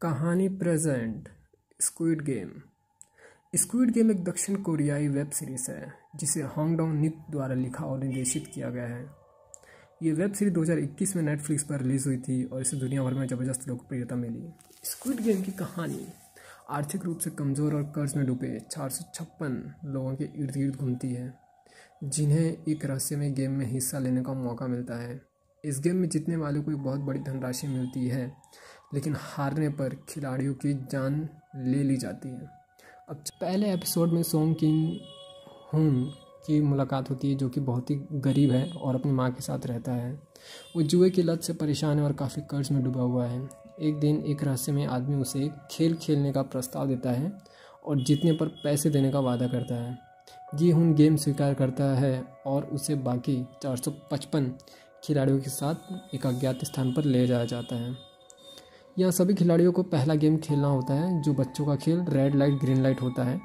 कहानी present. Squid game. Squid game एक दक्षिण कोरियाई वेब सीरीज है जिसे होंग डोंग निक द्वारा लिखा और निर्देशित किया गया है। ये वेब सीरीज 2021 में नेटफ्लिक्स पर रिलीज हुई थी और इसे दुनिया भर में ज़बरदस्त लोकप्रियता मिली। स्क्विड गेम की कहानी आर्थिक रूप से कमज़ोर और कर्ज में डूबे 456 लोगों के इर्द गिर्द घूमती है, जिन्हें एक रहस्यमय गेम में हिस्सा लेने का मौका मिलता है। इस गेम में जीतने वालों को एक बहुत बड़ी धनराशि मिलती है, लेकिन हारने पर खिलाड़ियों की जान ले ली जाती है। अब पहले एपिसोड में सोंग किंग हुन की मुलाकात होती है, जो कि बहुत ही गरीब है और अपनी माँ के साथ रहता है। वो जुए की लत से परेशान है और काफ़ी कर्ज में डूबा हुआ है। एक दिन एक रहस्यमय आदमी उसे खेल खेलने का प्रस्ताव देता है और जीतने पर पैसे देने का वादा करता है। जी हुन गेम स्वीकार करता है और उसे बाकी 455 खिलाड़ियों के साथ एक अज्ञात स्थान पर ले जाया जाता है। यहाँ सभी खिलाड़ियों को पहला गेम खेलना होता है, जो बच्चों का खेल रेड लाइट ग्रीन लाइट होता है।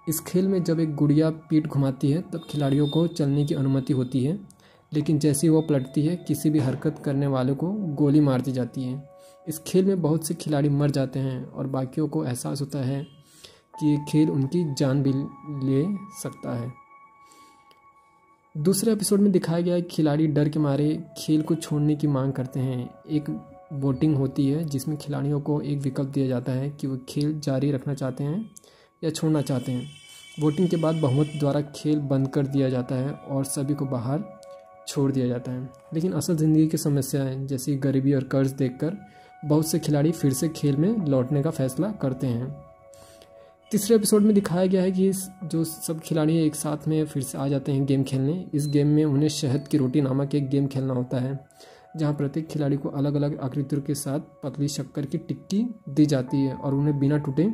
इस खेल में जब एक गुड़िया पीठ घुमाती है तब खिलाड़ियों को चलने की अनुमति होती है, लेकिन जैसे ही वो पलटती है किसी भी हरकत करने वाले को गोली मार दी जाती है। इस खेल में बहुत से खिलाड़ी मर जाते हैं और बाकियों को एहसास होता है कि ये खेल उनकी जान भी ले सकता है। दूसरे एपिसोड में दिखाया गया है खिलाड़ी डर के मारे खेल को छोड़ने की मांग करते हैं। एक वोटिंग होती है जिसमें खिलाड़ियों को एक विकल्प दिया जाता है कि वो खेल जारी रखना चाहते हैं या छोड़ना चाहते हैं। वोटिंग के बाद बहुमत द्वारा खेल बंद कर दिया जाता है और सभी को बाहर छोड़ दिया जाता है। लेकिन असल ज़िंदगी की समस्याएं जैसे गरीबी और कर्ज देखकर बहुत से खिलाड़ी फिर से खेल में लौटने का फैसला करते हैं। तीसरे एपिसोड में दिखाया गया है कि जो सब खिलाड़ी एक साथ में फिर से आ जाते हैं गेम खेलने। इस गेम में उन्हें शहद की रोटी नामक एक गेम खेलना होता है, जहां प्रत्येक खिलाड़ी को अलग अलग आकृतियों के साथ पतली शक्कर की टिक्की दी जाती है और उन्हें बिना टूटे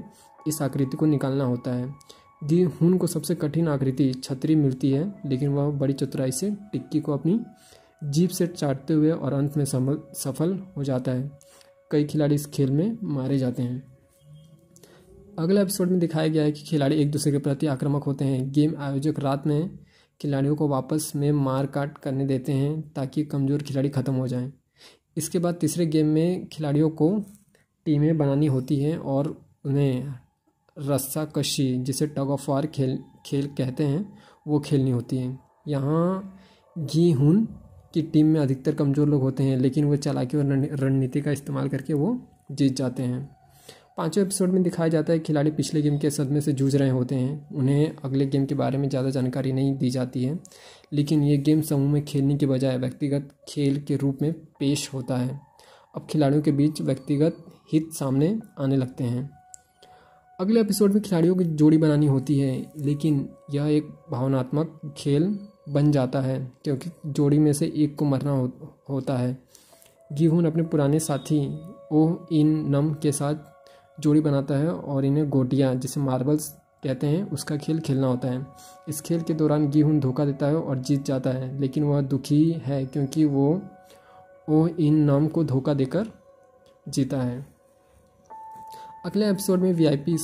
इस आकृति को निकालना होता है। जी हुन को सबसे कठिन आकृति छतरी मिलती है, लेकिन वह बड़ी चतुराई से टिक्की को अपनी जीभ से चाटते हुए और अंत में सफल हो जाता है। कई खिलाड़ी इस खेल में मारे जाते हैं। अगले एपिसोड में दिखाया गया है कि खिलाड़ी एक दूसरे के प्रति आक्रामक होते हैं। गेम आयोजक रात में खिलाड़ियों को वापस में मार काट करने देते हैं ताकि कमज़ोर खिलाड़ी ख़त्म हो जाएं। इसके बाद तीसरे गेम में खिलाड़ियों को टीमें बनानी होती हैं और उन्हें रस्सा कशी, जिसे टग ऑफ वार खेल कहते हैं, वो खेलनी होती है। यहाँ जी हुन की टीम में अधिकतर कमज़ोर लोग होते हैं, लेकिन वो चालाकी और रणनीति का इस्तेमाल करके वो जीत जाते हैं। पांचवें एपिसोड में दिखाया जाता है खिलाड़ी पिछले गेम के सदमे से जूझ रहे होते हैं। उन्हें अगले गेम के बारे में ज़्यादा जानकारी नहीं दी जाती है, लेकिन ये गेम समूह में खेलने के बजाय व्यक्तिगत खेल के रूप में पेश होता है। अब खिलाड़ियों के बीच व्यक्तिगत हित सामने आने लगते हैं। अगले एपिसोड में खिलाड़ियों की जोड़ी बनानी होती है, लेकिन यह एक भावनात्मक खेल बन जाता है क्योंकि जोड़ी में से एक को मरना होता है। गिहुन अपने पुराने साथी ओह इन नम के साथ जोड़ी बनाता है और इन्हें गोटियाँ, जिसे मार्बल्स कहते हैं, उसका खेल खेलना होता है। इस खेल के दौरान गिहुन धोखा देता है और जीत जाता है, लेकिन वह दुखी है क्योंकि वो ओह इन नाम को धोखा देकर जीता है। अगले एपिसोड में वीआईपी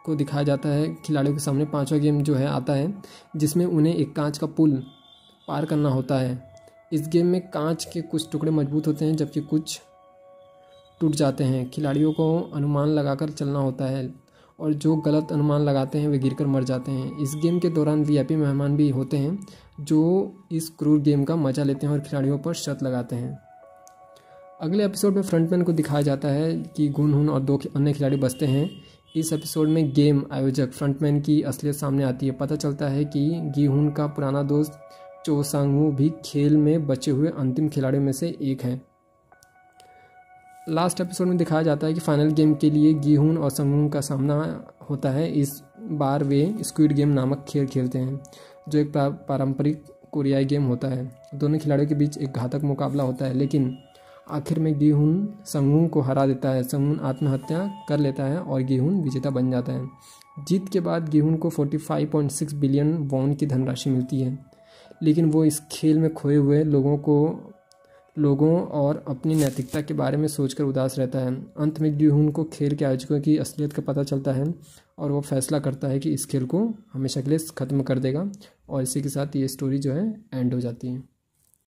को दिखाया जाता है। खिलाड़ियों के सामने पांचवा गेम जो है आता है, जिसमें उन्हें एक कांच का पुल पार करना होता है। इस गेम में कांच के कुछ टुकड़े मजबूत होते हैं जबकि कुछ टूट जाते हैं। खिलाड़ियों को अनुमान लगाकर चलना होता है और जो गलत अनुमान लगाते हैं वे गिरकर मर जाते हैं। इस गेम के दौरान वीआईपी मेहमान भी होते हैं जो इस क्रूर गेम का मजा लेते हैं और खिलाड़ियों पर शर्त लगाते हैं। अगले एपिसोड में फ्रंटमैन को दिखाया जाता है कि गुन हुन और 2 अन्य खिलाड़ी बचते हैं। इस एपिसोड में गेम आयोजक फ्रंटमैन की असलियत सामने आती है। पता चलता है कि गिहुन का पुराना दोस्त चो सांगवू भी खेल में बचे हुए अंतिम खिलाड़ियों में से एक है। लास्ट एपिसोड में दिखाया जाता है कि फाइनल गेम के लिए गिहुन और संगून का सामना होता है। इस बार वे स्क्विड गेम नामक खेल खेलते हैं, जो एक पारंपरिक कोरियाई गेम होता है। दोनों खिलाड़ियों के बीच एक घातक मुकाबला होता है, लेकिन आखिर में गिहुन संगून को हरा देता है। संगून आत्महत्या कर लेता है और गिहुन विजेता बन जाता है। जीत के बाद गिहुन को 45.6 बिलियन वॉन की धनराशि मिलती है, लेकिन वो इस खेल में खोए हुए लोगों और अपनी नैतिकता के बारे में सोचकर उदास रहता है। अंत में गिहुन को खेल के आयोजकों की असलियत का पता चलता है और वो फैसला करता है कि इस खेल को हमेशा के लिए ख़त्म कर देगा, और इसी के साथ ये स्टोरी जो है एंड हो जाती है।